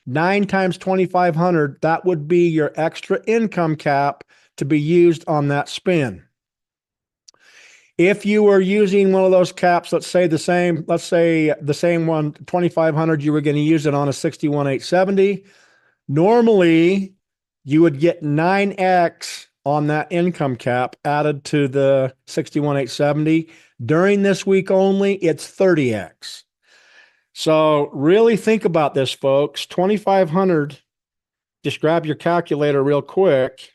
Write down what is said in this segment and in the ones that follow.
9 times 2,500, that would be your extra income cap to be used on that spin. If you were using one of those caps, let's say the same one, 2,500, you were going to use it on a 61,870. Normally, you would get 9x on that income cap added to the 61,870. During this week only, it's 30x. So really think about this, folks. 2,500, just grab your calculator real quick.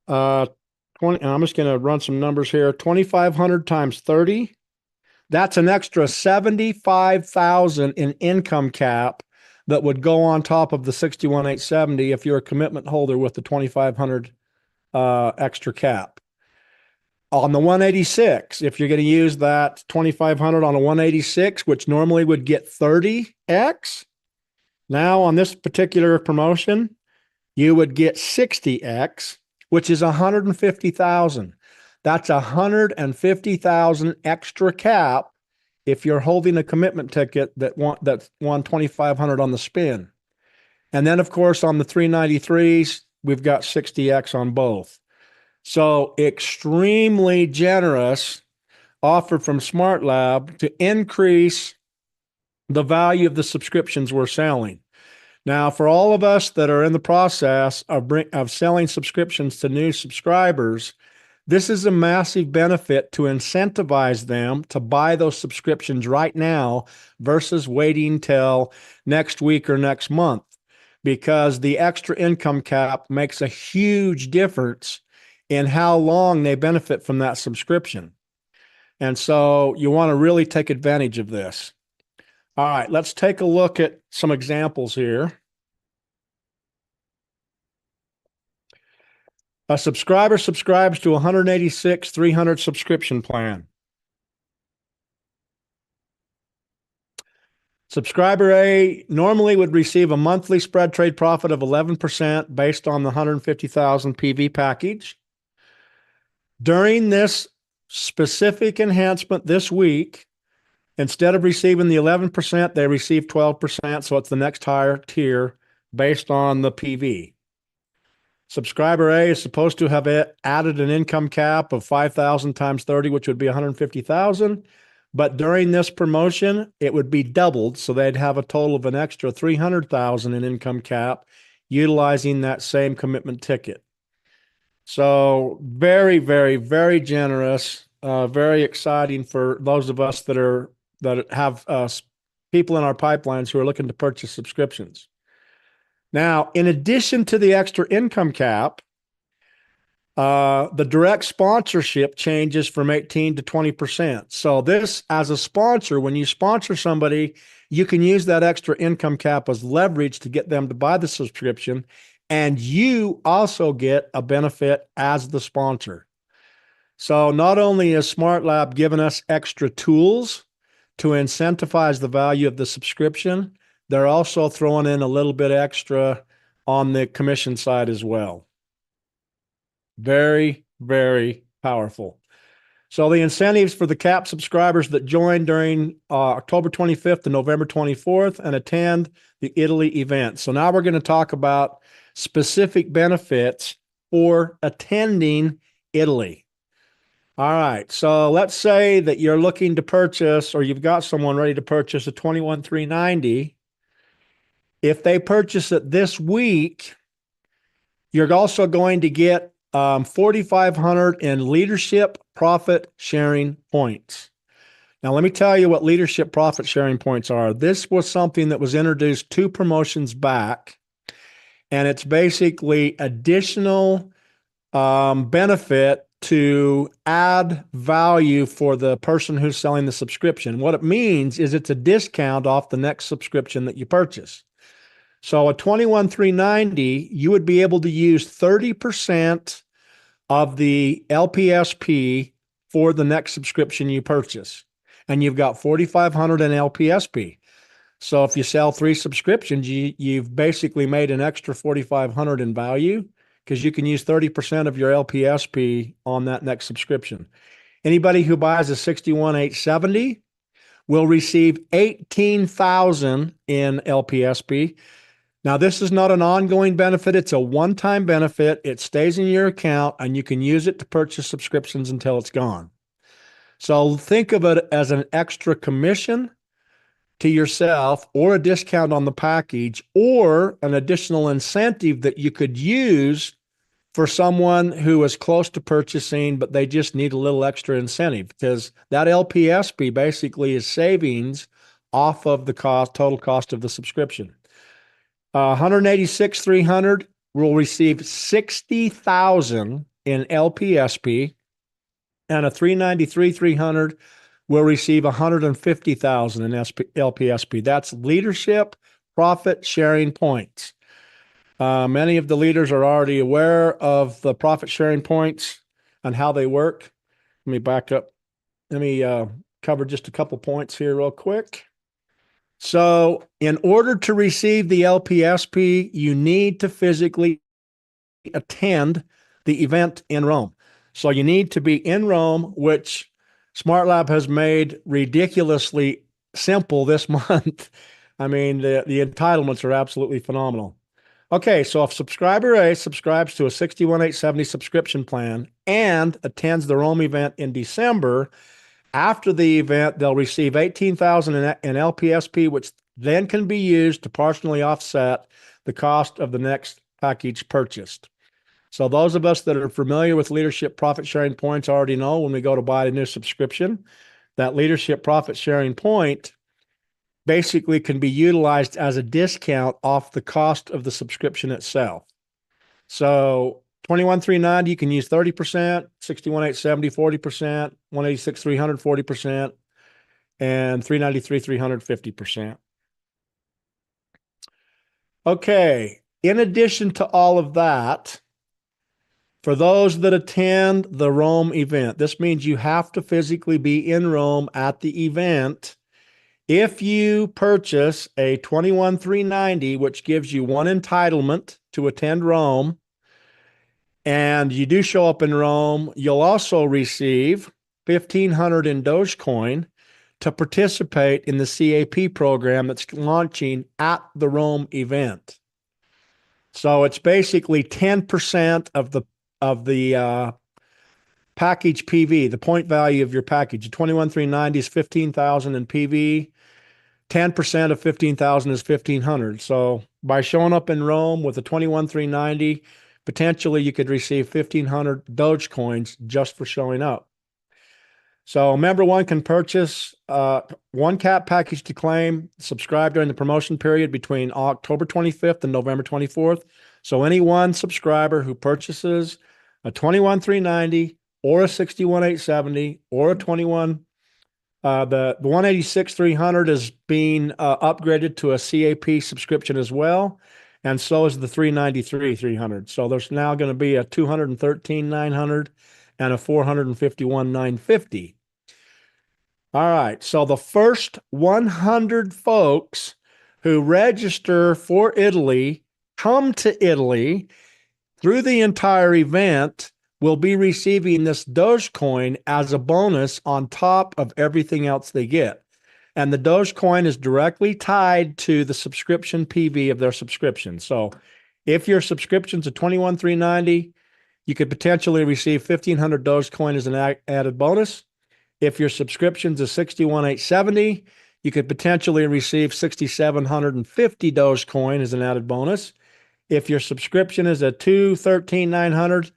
20, I'm just going to run some numbers here. 2,500 times 30. That's an extra 75,000 in income cap that would go on top of the 61,870 if you're a commitment holder with the 2,500 extra cap. On the 186, if you're going to use that 2,500 on a 186, which normally would get 30x, now on this particular promotion, you would get 60x, which is 150,000. That's 150,000 extra cap if you're holding a commitment ticket that won 2,500 on the spin. And then, of course, on the 393s, we've got 60x on both. So extremely generous offer from SmartLab to increase the value of the subscriptions we're selling. Now, for all of us that are in the process of selling subscriptions to new subscribers, this is a massive benefit to incentivize them to buy those subscriptions right now versus waiting till next week or next month, because the extra income cap makes a huge difference in how long they benefit from that subscription. And so you want to really take advantage of this. All right, let's take a look at some examples here. A subscriber subscribes to a 186,300 subscription plan. Subscriber A normally would receive a monthly spread trade profit of 11% based on the 150,000 PV package. During this specific enhancement this week, instead of receiving the 11%, they receive 12%, so it's the next higher tier based on the PV. Subscriber A is supposed to have added an income cap of 5,000 times 30, which would be 150,000. But during this promotion, it would be doubled, so they'd have a total of an extra 300,000 in income cap utilizing that same commitment ticket. So very, very, very generous, very exciting for those of us that have people in our pipelines who are looking to purchase subscriptions. Now, in addition to the extra income cap, the direct sponsorship changes from 18 to 20%. So this, as a sponsor, when you sponsor somebody, you can use that extra income cap as leverage to get them to buy the subscription, and you also get a benefit as the sponsor. So not only is SmartLab giving us extra tools to incentivize the value of the subscription, they're also throwing in a little bit extra on the commission side as well. Very, very powerful. So the incentives for the CAP subscribers that join during October 25th to November 24th and attend the Italy event. So now we're going to talk about specific benefits for attending Italy. All right. So let's say that you're looking to purchase, or you've got someone ready to purchase a 21,390. If they purchase it this week, you're also going to get 4,500 in leadership profit sharing points. Now, let me tell you what leadership profit sharing points are. This was something that was introduced 2 promotions back, and it's basically additional benefit to add value for the person who's selling the subscription. What it means is it's a discount off the next subscription that you purchase. So a 21,390, you would be able to use 30% of the LPSP for the next subscription you purchase. And you've got 4,500 in LPSP. So if you sell 3 subscriptions, you've basically made an extra 4,500 in value, because you can use 30% of your LPSP on that next subscription. Anybody who buys a 61,870 will receive 18,000 in LPSP. Now, this is not an ongoing benefit. It's a one-time benefit. It stays in your account and you can use it to purchase subscriptions until it's gone. So think of it as an extra commission to yourself or a discount on the package or an additional incentive that you could use for someone who is close to purchasing, but they just need a little extra incentive, because that LPSP basically is savings off of the total cost of the subscription. 186,300 will receive 60,000 in LPSP, and a 393,300 will receive 150,000 in LPSP. That's leadership profit sharing points. Many of the leaders are already aware of the profit sharing points and how they work. Let me back up. Let me cover just a couple points here real quick. So in order to receive the LPSP, you need to physically attend the event in Rome. So you need to be in Rome, which SmartLab has made ridiculously simple this month. I mean, the entitlements are absolutely phenomenal. Okay, so if subscriber A subscribes to a 61,870 subscription plan and attends the Rome event in December, after the event, they'll receive 18,000 in LPSP, which then can be used to partially offset the cost of the next package purchased. So those of us that are familiar with leadership profit sharing points already know when we go to buy a new subscription, that leadership profit sharing point basically can be utilized as a discount off the cost of the subscription itself. So 21,390, you can use 30%, 61,870, 40%, 186,300, 40%, and 393,300, 50%. Okay, in addition to all of that, for those that attend the Rome event, this means you have to physically be in Rome at the event. If you purchase a 21,390, which gives you one entitlement to attend Rome, and you do show up in Rome, you'll also receive 1,500 in Dogecoin to participate in the CAP program that's launching at the Rome event. So it's basically 10% of the package PV, the point value of your package. 21,390 is 15,000 in PV. 10% of 15,000 is 1,500. So by showing up in Rome with a 21,390, potentially you could receive 1,500 Dogecoins just for showing up. So member one can purchase one cap package to claim, subscribe during the promotion period between October 25th and November 24th. So any one subscriber who purchases a 21,390 or a 61,870 or a 21, the 186,300 is being upgraded to a CAP subscription as well. And so is the 393,300. So there's now going to be a 213,900 and a 451,950. All right. So the first 100 folks who register for Italy, come to Italy through the entire event, will be receiving this Dogecoin as a bonus on top of everything else they get. And the Dogecoin is directly tied to the subscription PV of their subscription. So if your subscription's a 21,390, you could potentially receive 1,500 Dogecoin as an added bonus. If your subscription's a 61,870, you could potentially receive 6,750 Dogecoin as an added bonus. If your subscription is a 213,900,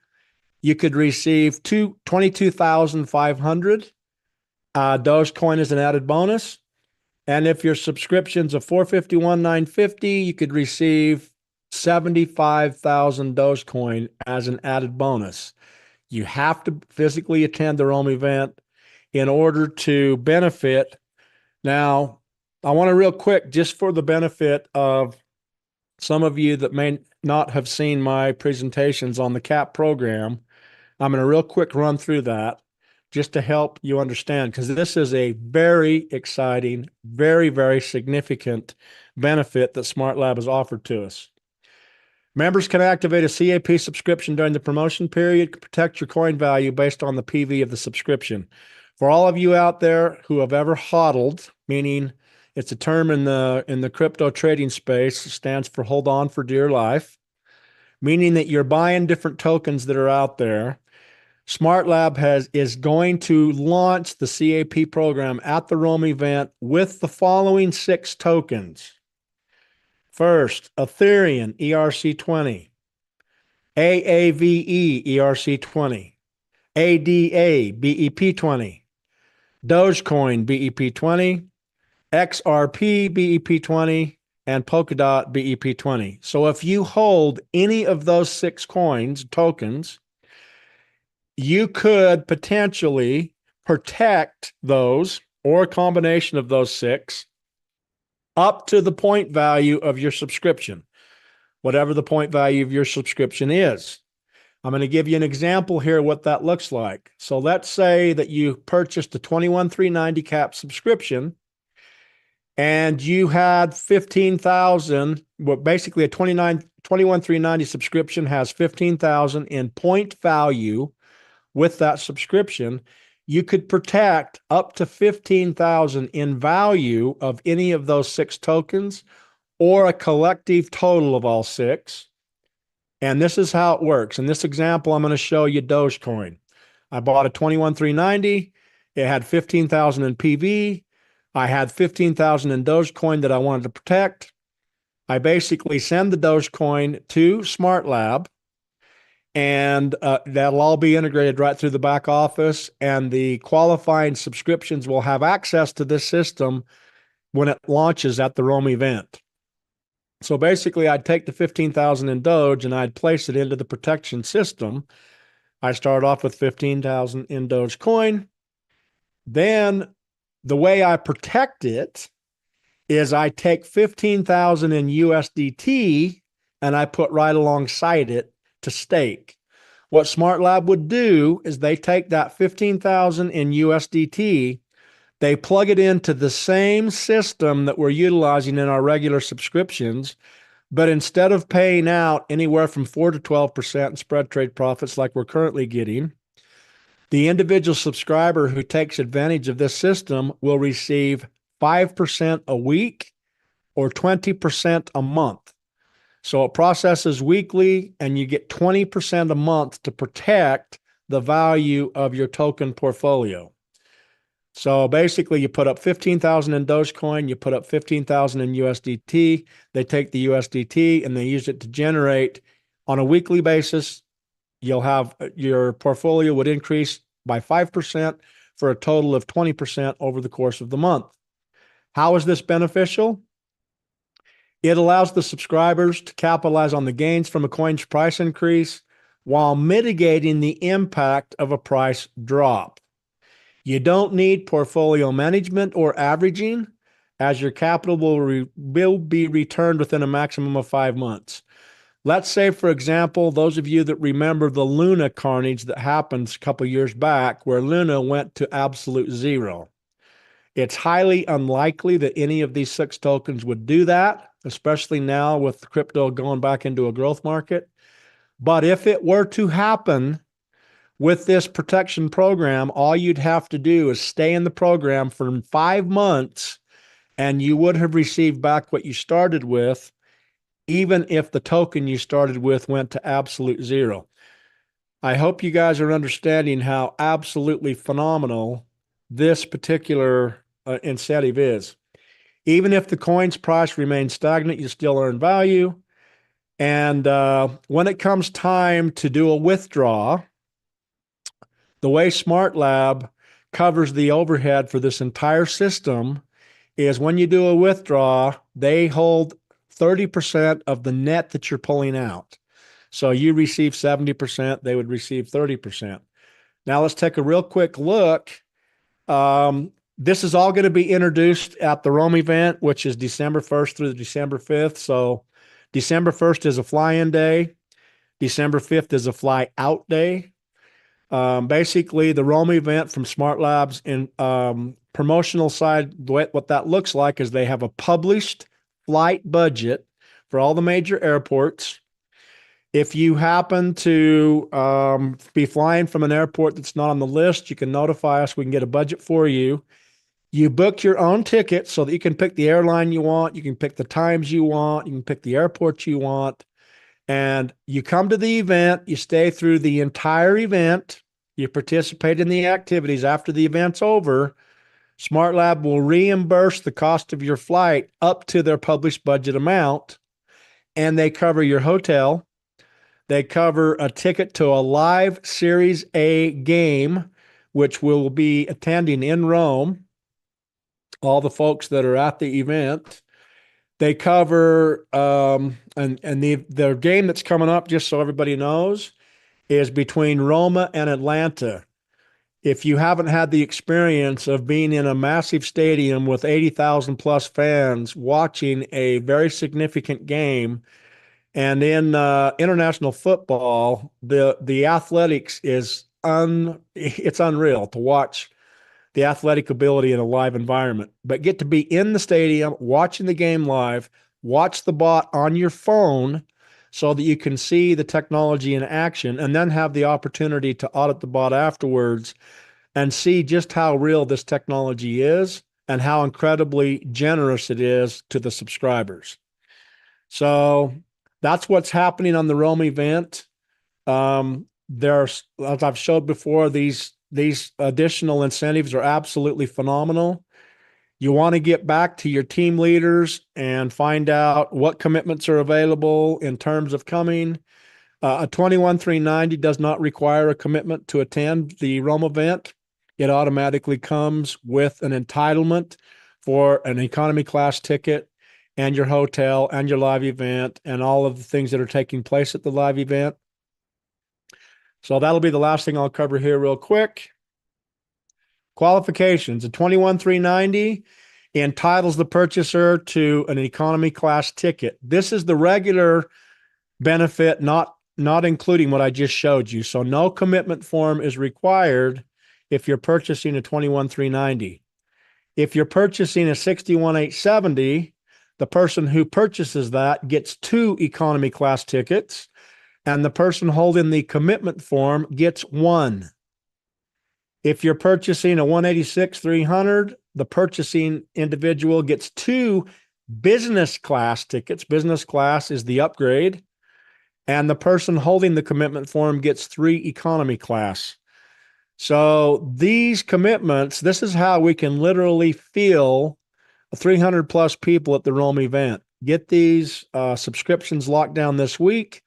you could receive 22,500 Dogecoin as an added bonus. And if your subscription's a 451,950, you could receive 75,000 Dogecoin as an added bonus. You have to physically attend the Rome event in order to benefit. Now, I want to real quick, just for the benefit of some of you that may not have seen my presentations on the CAP program, I'm going to real quick run through that just to help you understand, because this is a very exciting, very, very significant benefit that SmartLab has offered to us. Members can activate a CAP subscription during the promotion period to protect your coin value based on the PV of the subscription. For all of you out there who have ever hodled meaning it's a term in the crypto trading space. It stands for hold on for dear life, meaning that you're buying different tokens that are out there. SmartLab is going to launch the CAP program at the Rome event with the following 6 tokens. First, Ethereum ERC20, AAVE ERC20, ADA BEP20, Dogecoin BEP20, XRP BEP20, and Polkadot BEP20. So if you hold any of those 6 tokens, you could potentially protect those or a combination of those 6 up to the point value of your subscription, whatever the point value of your subscription is. I'm going to give you an example here what that looks like. So let's say that you purchased a 21,390 cap subscription and you had 15,000, well, basically a 21,390 subscription has 15,000 in point value with that subscription. You could protect up to 15,000 in value of any of those 6 tokens or a collective total of all 6. And this is how it works. In this example, I'm going to show you Dogecoin. I bought a 21,390. It had 15,000 in PV. I had 15,000 in Dogecoin that I wanted to protect. I basically send the Dogecoin to SmartLab, and that'll all be integrated right through the back office, and the qualifying subscriptions will have access to this system when it launches at the Rome event. So basically, I'd take the 15,000 in Doge and I'd place it into the protection system. I start off with 15,000 in Dogecoin. Then the way I protect it is I take 15,000 in USDT and I put right alongside it to stake. What SmartLab would do is they take that 15,000 in USDT, they plug it into the same system that we're utilizing in our regular subscriptions, but instead of paying out anywhere from 4 to 12% in spread trade profits like we're currently getting, the individual subscriber who takes advantage of this system will receive 5% a week or 20% a month. So it processes weekly and you get 20% a month to protect the value of your token portfolio. So basically you put up 15,000 in Dogecoin, you put up 15,000 in USDT, they take the USDT and they use it to generate on a weekly basis. You'll have your portfolio would increase by 5% for a total of 20% over the course of the month. How is this beneficial? It allows the subscribers to capitalize on the gains from a coin's price increase while mitigating the impact of a price drop. You don't need portfolio management or averaging, as your capital will be returned within a maximum of 5 months. Let's say, for example, those of you that remember the Luna carnage that happened a couple years back where Luna went to absolute zero. It's highly unlikely that any of these 6 tokens would do that, especially now with crypto going back into a growth market. But if it were to happen with this protection program, all you'd have to do is stay in the program for 5 months and you would have received back what you started with, even if the token you started with went to absolute zero. I hope you guys are understanding how absolutely phenomenal this particular incentive is. Even if the coin's price remains stagnant, you still earn value. And when it comes time to do a withdrawal, the way SmartLab covers the overhead for this entire system is when you do a withdrawal, they hold 30% of the net that you're pulling out. So you receive 70%, they would receive 30%. Now let's take a real quick look. This is all going to be introduced at the Rome event, which is December 1st through December 5th. So December 1st is a fly-in day. December 5th is a fly-out day. Basically, the Rome event from SmartLabs in promotional side, what that looks like is they have a published flight budget for all the major airports. If you happen to be flying from an airport that's not on the list, you can notify us. We can get a budget for you. You book your own ticket so that you can pick the airline you want, you can pick the times you want, you can pick the airport you want, and you come to the event, you stay through the entire event, you participate in the activities. After the event's over, SmartLab will reimburse the cost of your flight up to their published budget amount, and they cover your hotel. They cover a ticket to a live Series A game, which we'll be attending in Rome, all the folks that are at the event. They cover their game that's coming up, just so everybody knows, is between Roma and Atlanta. If you haven't had the experience of being in a massive stadium with 80,000 plus fans watching a very significant game, and in international football, the athletics it's unreal to watch the athletic ability in a live environment. But get to be in the stadium, watching the game live, watch the bot on your phone so that you can see the technology in action, and then have the opportunity to audit the bot afterwards and see just how real this technology is and how incredibly generous it is to the subscribers. So that's what's happening on the Rome event. There's, as I've showed before, these additional incentives are absolutely phenomenal. You want to get back to your team leaders and find out what commitments are available in terms of coming. A 21,390 does not require a commitment to attend the Rome event. It automatically comes with an entitlement for an economy class ticket and your hotel and your live event and all of the things that are taking place at the live event. So that'll be the last thing I'll cover here real quick. Qualifications. A 21,390 entitles the purchaser to an economy class ticket. This is the regular benefit, not including what I just showed you. So no commitment form is required if you're purchasing a 21,390. If you're purchasing a 61,870, the person who purchases that gets 2 economy class tickets, and the person holding the commitment form gets 1. If you're purchasing a 186,300, the purchasing individual gets 2 business class tickets. Business class is the upgrade. And the person holding the commitment form gets 3 economy class. So these commitments, this is how we can literally fill 300 plus people at the Rome event. Get these subscriptions locked down this week.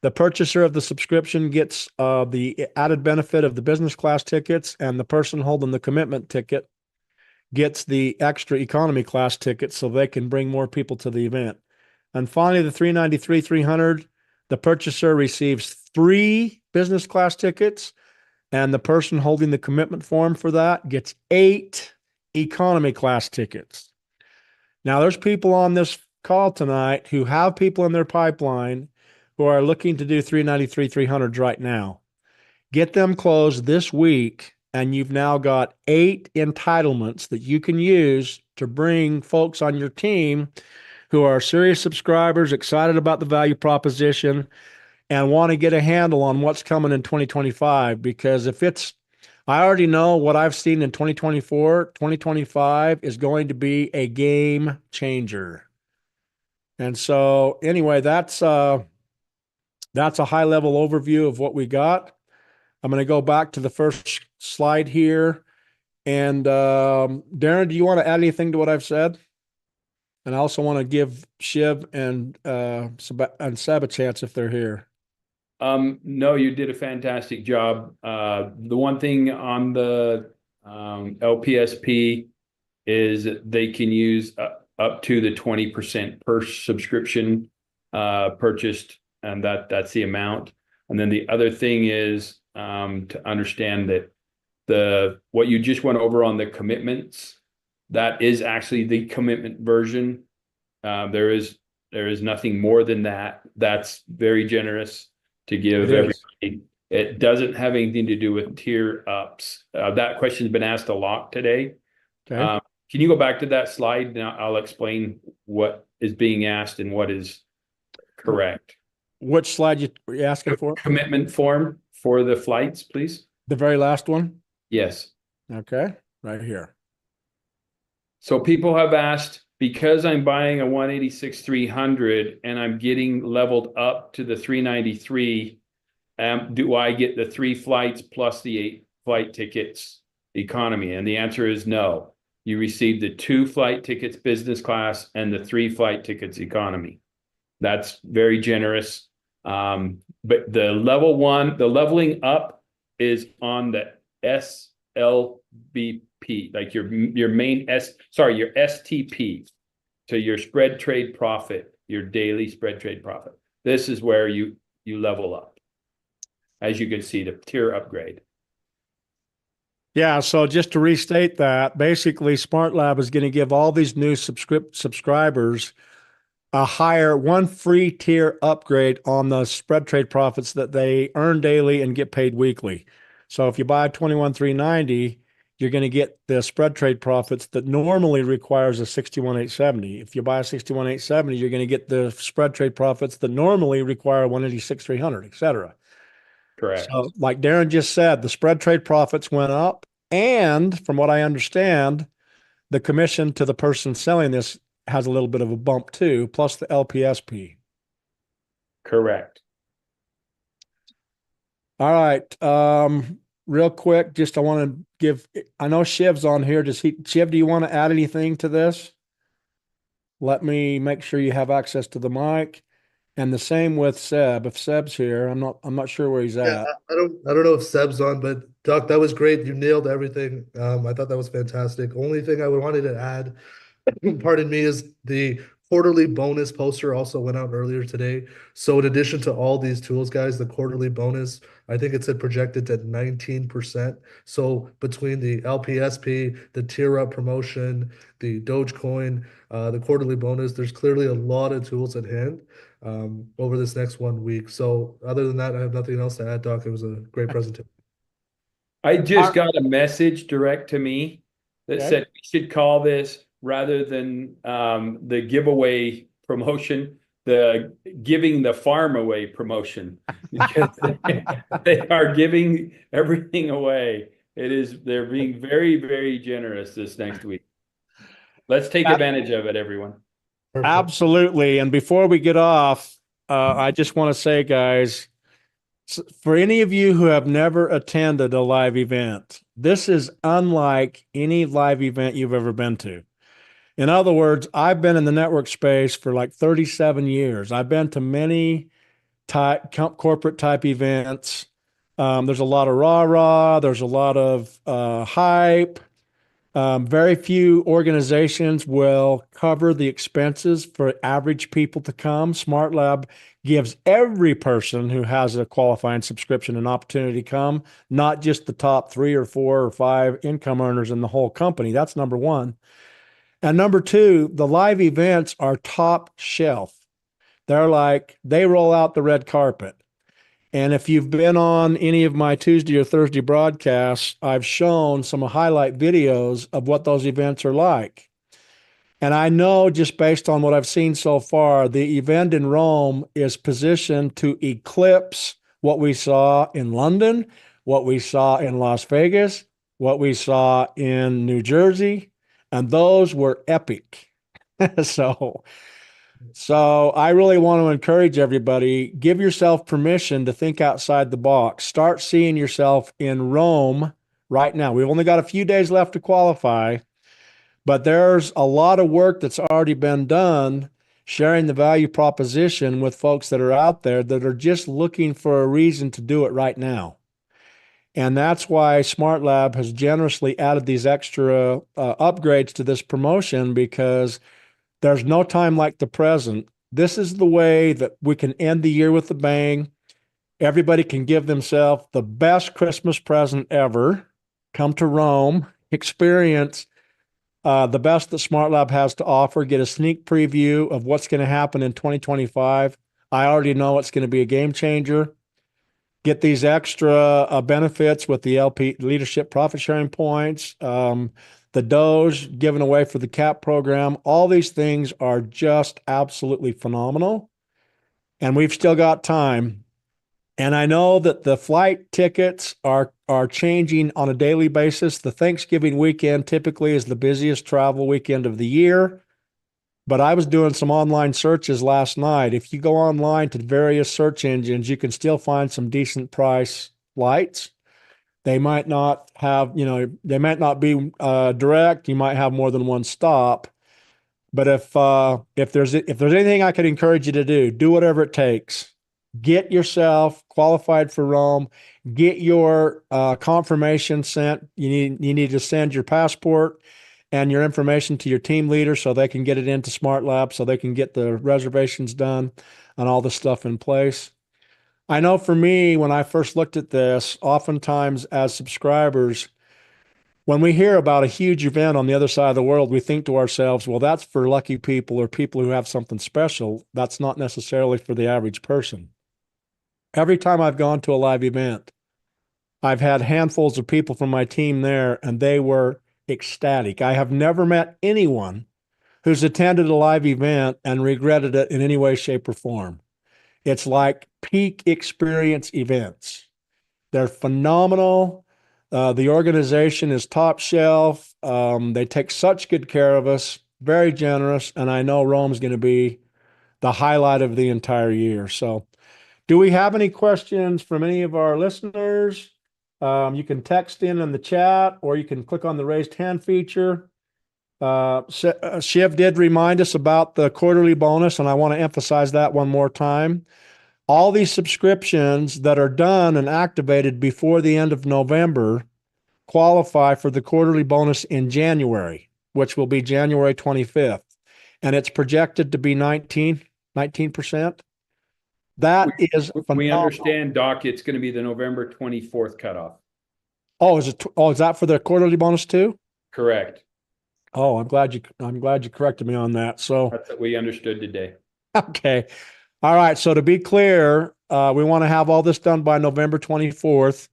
The purchaser of the subscription gets the added benefit of the business class tickets, and the person holding the commitment ticket gets the extra economy class ticket so they can bring more people to the event. And finally, the 393,300, the purchaser receives 3 business class tickets, and the person holding the commitment form for that gets 8 economy class tickets. Now, there's people on this call tonight who have people in their pipeline who are looking to do 393,300s right now. Get them closed this week, and you've now got 8 entitlements that you can use to bring folks on your team who are serious subscribers, excited about the value proposition, and want to get a handle on what's coming in 2025. Because I already know what I've seen in 2024, 2025 is going to be a game changer. And so anyway, that's a high level overview of what we got. I'm going to go back to the first slide here. And Darren, do you want to add anything to what I've said? And I also want to give Shiv and Seb a chance if they're here. No, you did a fantastic job. The one thing on the LPSP is they can use up to the 20% per subscription purchased, and that's the amount. And then the other thing is to understand that what you just went over on the commitments, that is actually the commitment version. There is nothing more than that. That's very generous to give everybody. It doesn't have anything to do with tier ups. That question's been asked a lot today. Okay. Can you go back to that slide? Now I'll explain what is being asked and what is correct. Which slide were you asking for? Commitment form for the flights, please. The very last one? Yes. Okay, right here. So people have asked, because I'm buying a 186-300 and I'm getting leveled up to the 393, do I get the 3 flights plus the 8 flight tickets economy? And the answer is no. You receive the 2 flight tickets business class and the 3 flight tickets economy. That's very generous. But the leveling up is on the SLBP, like your main your STP, to your spread trade profit, your daily spread trade profit. This is where you level up, as you can see, the tier upgrade. Yeah, so just to restate that, basically SmartLab is going to give all these new subscribers a higher one free tier upgrade on the spread trade profits that they earn daily and get paid weekly. So if you buy 21,390, you're going to get the spread trade profits that normally requires a 61,870. If you buy a 61,870, you're going to get the spread trade profits that normally require 186,300, et cetera. Correct. So, like Darren just said, the spread trade profits went up. And from what I understand, the commission to the person selling this has a little bit of a bump too, plus the LPSP. Correct. All right. Real quick, just I want to give, I know Shiv's on here. Shiv, do you want to add anything to this? Let me make sure you have access to the mic. And the same with Seb. If Seb's here, I'm not sure where he's Yeah, at. I don't know if Seb's on, but Doc, that was great. You nailed everything. I thought that was fantastic. Only thing I wanted to add, pardon me, is the quarterly bonus poster also went out earlier today. So in addition to all these tools, guys, the quarterly bonus, I think it said projected at 19%. So between the LPSP, the tier up promotion, the Dogecoin, the quarterly bonus, there's clearly a lot of tools at hand over this next 1 week. So other than that, I have nothing else to add, Doc. It was a great presentation. I just got a message direct to me that Okay. said we should call this, rather than the giveaway promotion, the giving the farm away promotion, because they are giving everything away. They're being very, very generous this next week. Let's take advantage of it, everyone. Perfect. Absolutely. And before we get off, I just want to say, guys, for any of you who have never attended a live event, this is unlike any live event you've ever been to. In other words, I've been in the network space for like 37 years. I've been to many corporate type events. There's a lot of rah-rah. There's a lot of hype. Very few organizations will cover the expenses for average people to come. SmartLab gives every person who has a qualifying subscription an opportunity to come, not just the top 3 or 4 or 5 income earners in the whole company. That's number one. And number two, the live events are top shelf. They roll out the red carpet. And if you've been on any of my Tuesday or Thursday broadcasts, I've shown some highlight videos of what those events are like. And I know just based on what I've seen so far, the event in Rome is positioned to eclipse what we saw in London, what we saw in Las Vegas, what we saw in New Jersey, and those were epic. So I really want to encourage everybody, give yourself permission to think outside the box. Start seeing yourself in Rome right now. We've only got a few days left to qualify, but there's a lot of work that's already been done sharing the value proposition with folks that are out there that are just looking for a reason to do it right now. And that's why SmartLab has generously added these extra upgrades to this promotion, because there's no time like the present. This is the way that we can end the year with a bang. Everybody can give themselves the best Christmas present ever. Come to Rome, experience the best that SmartLab has to offer, get a sneak preview of what's going to happen in 2025. I already know it's going to be a game changer. Get these extra benefits with the LP leadership profit sharing points, the Doge given away for the CAP program. All these things are just absolutely phenomenal. And we've still got time. And I know that the flight tickets are are changing on a daily basis. The Thanksgiving weekend typically is the busiest travel weekend of the year. But I was doing some online searches last night. If you go online to various search engines, you can still find some decent price flights. They might not have, they might not be direct. You might have more than one stop. But if there's anything I could encourage you to do, do whatever it takes. Get yourself qualified for Rome. Get your confirmation sent. You need to send your passport and your information to your team leader so they can get it into smartlabs so they can get the reservations done and all the stuff in place. I know for me, when I first looked at this, oftentimes as subscribers, when we hear about a huge event on the other side of the world, we think to ourselves, well, that's for lucky people or people who have something special. That's not necessarily for the average person. Every time I've gone to a live event, I've had handfuls of people from my team there, and they were ecstatic. I have never met anyone who's attended a live event and regretted it in any way, shape, or form. It's like peak experience events. They're phenomenal. The organization is top shelf. They take such good care of us, very generous, and I know Rome's going to be the highlight of the entire year. So, do we have any questions from any of our listeners? You can text in the chat, or you can click on the raised hand feature. Shiv did remind us about the quarterly bonus, and I want to emphasize that one more time. All these subscriptions that are done and activated before the end of November qualify for the quarterly bonus in January, which will be January 25th. And it's projected to be 19%. That is We phenomenal. understand, Doc, it's going to be the November 24th cutoff. Oh, is that for the quarterly bonus too? Correct. Oh, I'm glad you corrected me on that. So, That's what we understood today. okay. All right. So to be clear, we want to have all this done by November 24th,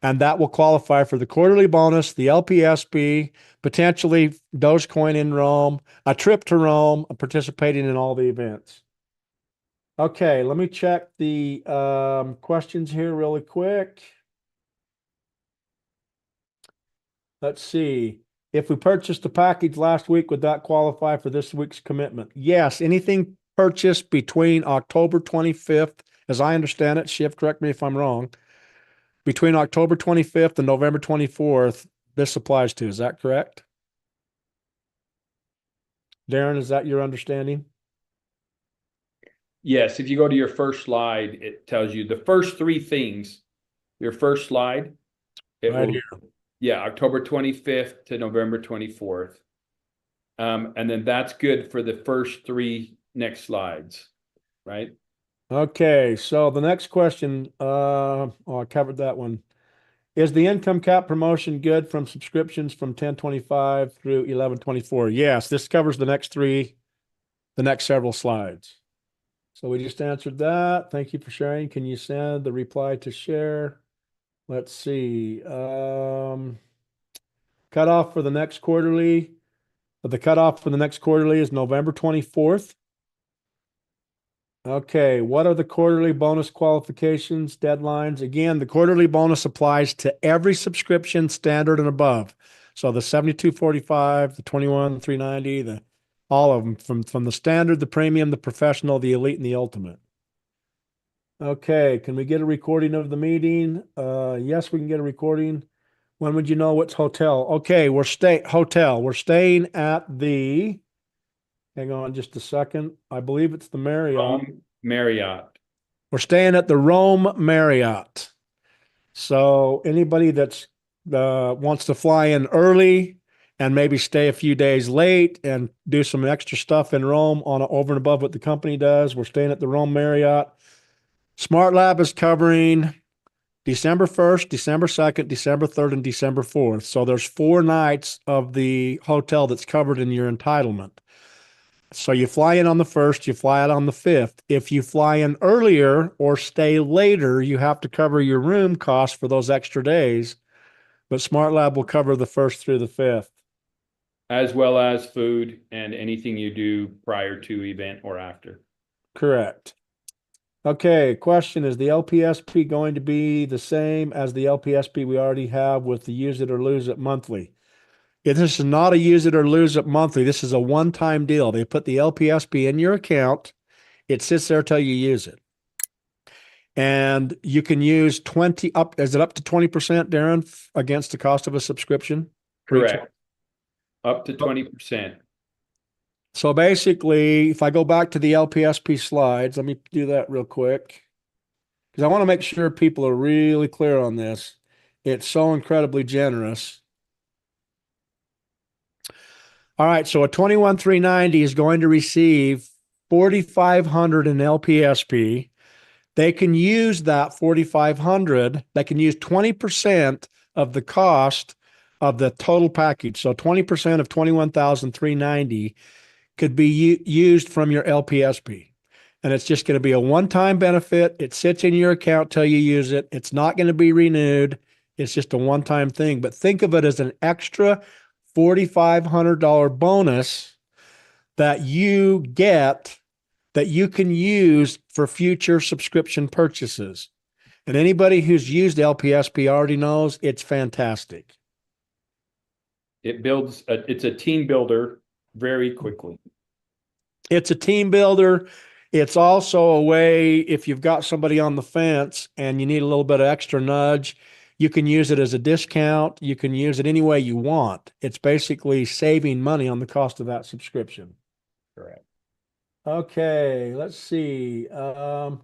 and that will qualify for the quarterly bonus, the LPSB, potentially Dogecoin in Rome, a trip to Rome, participating in all the events. Okay, let me check the questions here really quick. Let's see. If we purchased a package last week, would that qualify for this week's commitment? Yes, anything purchased between October 25th, as I understand it, Shiv, correct me if I'm wrong, between October 25th and November 24th, this applies to. Is that correct? Darren, is that your understanding? Yes, if you go to your first slide, it tells you the first three things. Your first slide, it Right will, here. yeah, October 25th to November 24th. And then that's good for the first three next slides, right? Okay, so the next question, I covered that one. Is the income cap promotion good from subscriptions from 1025 through 1124? Yes, this covers the next several slides. So we just answered that. Thank you for sharing. Can you send the reply to share? Let's see. Cutoff for the next quarterly. The cutoff for the next quarterly is November 24th. Okay, what are the quarterly bonus qualifications, deadlines? Again, the quarterly bonus applies to every subscription standard and above. So the 7245, the 21,390, all of them from the standard, the premium, the professional, the elite, and the ultimate. Okay, can we get a recording of the meeting? Yes, we can get a recording. When would you know what's hotel? Okay, we're staying at the, hang on just a second. I believe it's the Marriott. Rome Marriott. We're staying at the Rome Marriott. So anybody that's wants to fly in early and maybe stay a few days late and do some extra stuff in Rome over and above what the company does, we're staying at the Rome Marriott. Smart Lab is covering December 1st, December 2nd, December 3rd, and December 4th. So there's 4 nights of the hotel that's covered in your entitlement. So you fly in on the 1st, you fly out on the 5th. If you fly in earlier or stay later, you have to cover your room costs for those extra days. But SmartLab will cover the 1st through the 5th. As well as food and anything you do prior to event or after. Correct. Okay, question, is the LPSP going to be the same as the LPSP we already have with the use it or lose it monthly? This is not a use it or lose it monthly. This is a one-time deal. They put the LPSP in your account. It sits there till you use it. And you can use 20 up, is it up to 20%, Darren, against the cost of a subscription? Correct. Up to 20%. So basically, if I go back to the LPSP slides, let me do that real quick because I want to make sure people are really clear on this. It's so incredibly generous. All right, so a 21,390 is going to receive 4,500 in LPSP. They can use that 4,500. They can use 20% of the cost of the total package. So 20% of 21,390 could be used from your LPSP. And it's just going to be a one-time benefit. It sits in your account till you use it. It's not going to be renewed. It's just a one-time thing. But think of it as an extra $4,500 bonus that you get that you can use for future subscription purchases. And anybody who's used LPSP already knows it's fantastic. It's a team builder very quickly. It's a team builder. It's also a way, if you've got somebody on the fence and you need a little bit of extra nudge, you can use it as a discount. You can use it any way you want. It's basically saving money on the cost of that subscription. Correct. Okay, let's see. There's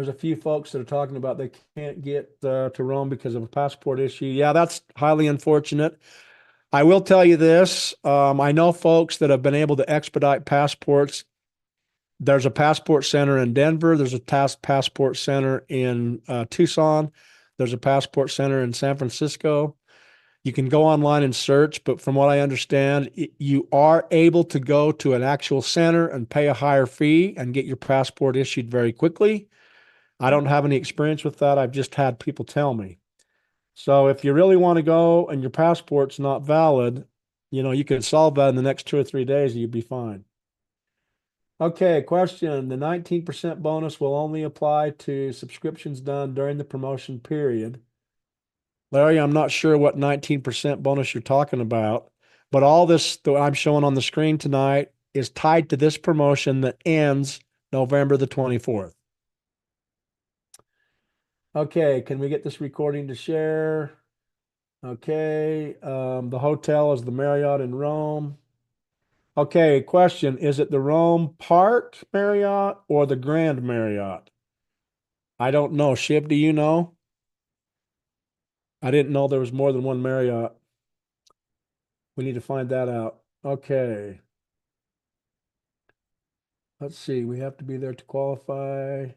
a few folks that are talking about they can't get to Rome because of a passport issue. Yeah, that's highly unfortunate. I will tell you this. I know folks that have been able to expedite passports. There's a passport center in Denver. There's a passport center in Tucson. There's a passport center in San Francisco. You can go online and search, but from what I understand, you are able to go to an actual center and pay a higher fee and get your passport issued very quickly. I don't have any experience with that. I've just had people tell me. So if you really want to go and your passport's not valid, you can solve that in the next 2 or 3 days and you'd be fine. Okay, question. The 19% bonus will only apply to subscriptions done during the promotion period. Larry, I'm not sure what 19% bonus you're talking about, but all this that I'm showing on the screen tonight is tied to this promotion that ends November the 24th. Okay, can we get this recording to share? Okay, the hotel is the Marriott in Rome. Okay, question. Is it the Rome Park Marriott or the Grand Marriott? I don't know. Shib, do you know? I didn't know there was more than one Marriott. We need to find that out. Okay. Let's see. We have to be there to qualify.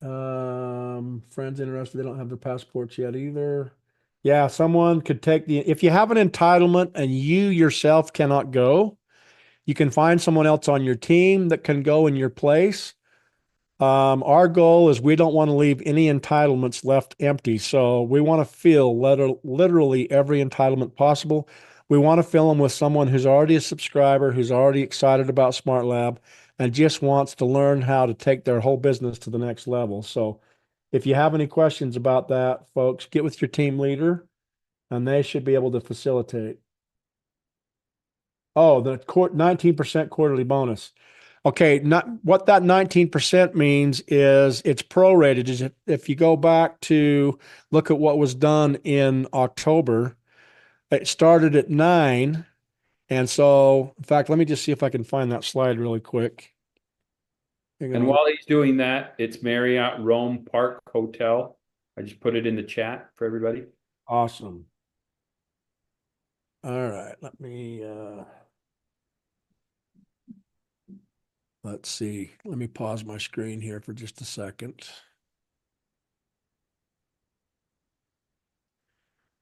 Friends interested, they don't have their passports yet either. Yeah, someone could take if you have an entitlement and you yourself cannot go, you can find someone else on your team that can go in your place. Our goal is we don't want to leave any entitlements left empty. So we want to fill literally every entitlement possible. We want to fill them with someone who's already a subscriber, who's already excited about SmartLab, and just wants to learn how to take their whole business to the next level. So if you have any questions about that, folks, get with your team leader and they should be able to facilitate. Oh, the 19% quarterly bonus. Okay, not what that 19% means is it's prorated. Is if you go back to look at what was done in October, it started at 9. And so, in fact, let me just see if I can find that slide really quick. And while he's doing that, it's Marriott Rome Park Hotel. I just put it in the chat for everybody. Awesome. All right, let's see. Let me pause my screen here for just a second.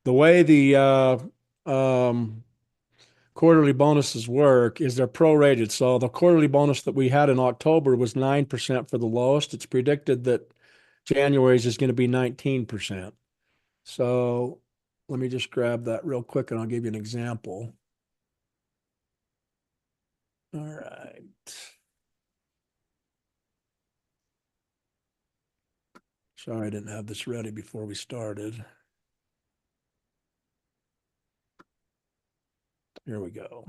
The way the quarterly bonuses work is they're prorated. So the quarterly bonus that we had in October was 9% for the lowest. It's predicted that January's is going to be 19%. So let me just grab that real quick and I'll give you an example. All right. Sorry, I didn't have this ready before we started. Here we go.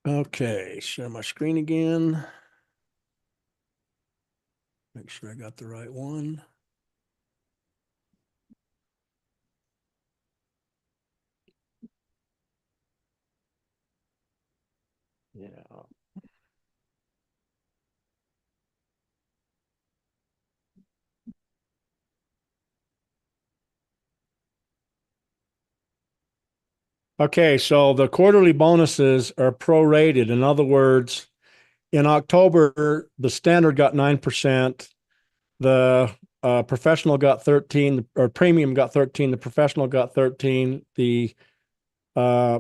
Okay, share my screen again. Make sure I got the right one. Yeah. Okay, so the quarterly bonuses are prorated. In other words, in October, the standard got 9%, the professional got 13, or premium got 13, the professional got 13, uh,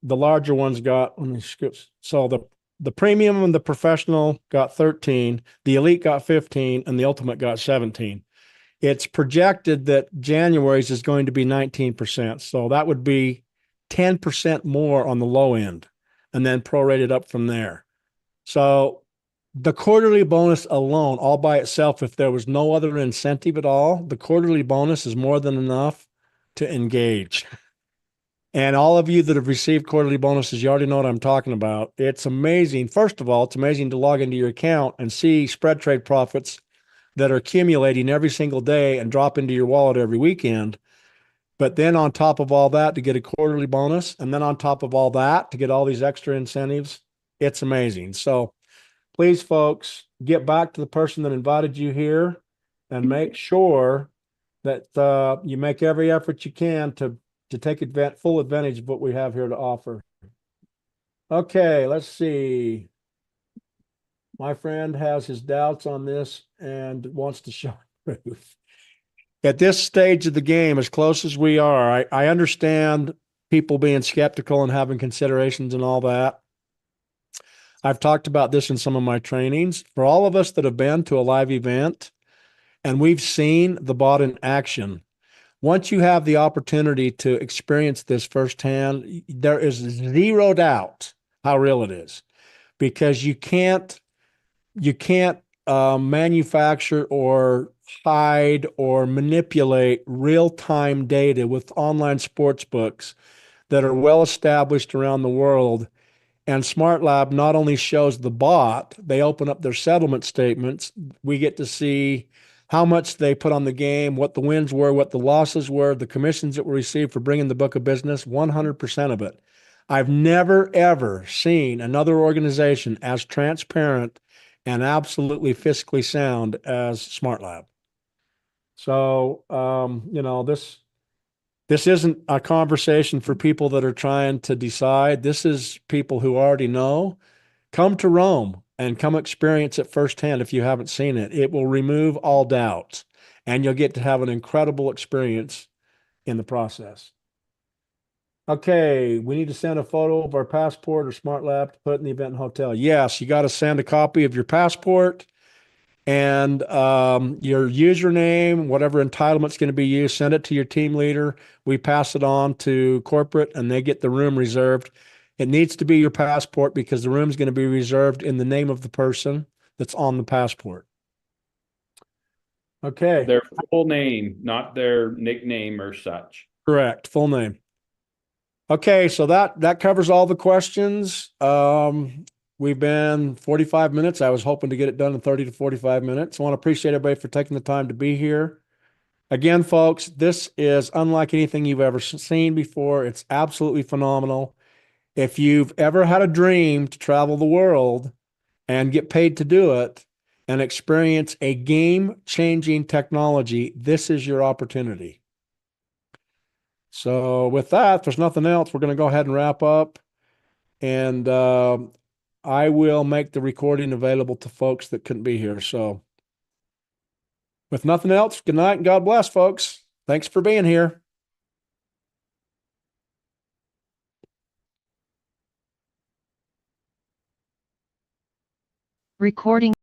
the larger ones got, let me skip. So the premium and the professional got 13, the elite got 15, and the ultimate got 17. It's projected that January's is going to be 19%. So that would be 10% more on the low end and then prorated up from there. So the quarterly bonus alone, all by itself, if there was no other incentive at all, the quarterly bonus is more than enough to engage. And all of you that have received quarterly bonuses, you already know what I'm talking about. It's amazing. First of all, it's amazing to log into your account and see spread trade profits that are accumulating every single day and drop into your wallet every weekend. But then on top of all that, to get a quarterly bonus, and then on top of all that, to get all these extra incentives, it's amazing. So please, folks, get back to the person that invited you here and make sure that you make every effort you can to take full advantage of what we have here to offer. Okay, let's see. My friend has his doubts on this and wants to show proof. At this stage of the game, as close as we are, I understand people being skeptical and having considerations and all that. I've talked about this in some of my trainings. For all of us that have been to a live event and we've seen the bot in action, once you have the opportunity to experience this firsthand, there is zero doubt how real it is, because you can't manufacture or hide or manipulate real-time data with online sports books that are well established around the world. And SmartLab not only shows the bot, they open up their settlement statements. We get to see how much they put on the game, what the wins were, what the losses were, the commissions that were received for bringing the book of business, 100% of it. I've never, ever seen another organization as transparent and absolutely fiscally sound as SmartLab. So, this isn't a conversation for people that are trying to decide. This is people who already know. Come to Rome and come experience it firsthand if you haven't seen it. It will remove all doubts, and you'll get to have an incredible experience in the process. Okay, we need to send a photo of our passport or SmartLab to put in the event hotel. Yes, you got to send a copy of your passport and your username, whatever entitlement's going to be used. Send it to your team leader. We pass it on to corporate, and they get the room reserved. It needs to be your passport because the room's going to be reserved in the name of the person that's on the passport. Okay. Their full name, not their nickname or such. Correct. Full name. Okay, so that covers all the questions. We've been 45 minutes. I was hoping to get it done in 30 to 45 minutes. I want to appreciate everybody for taking the time to be here. Again, folks, this is unlike anything you've ever seen before. It's absolutely phenomenal. If you've ever had a dream to travel the world and get paid to do it and experience a game-changing technology, this is your opportunity. So with that, if there's nothing else, we're going to go ahead and wrap up. And I will make the recording available to folks that couldn't be here. So with nothing else, good night and God bless, folks. Thanks for being here. Recording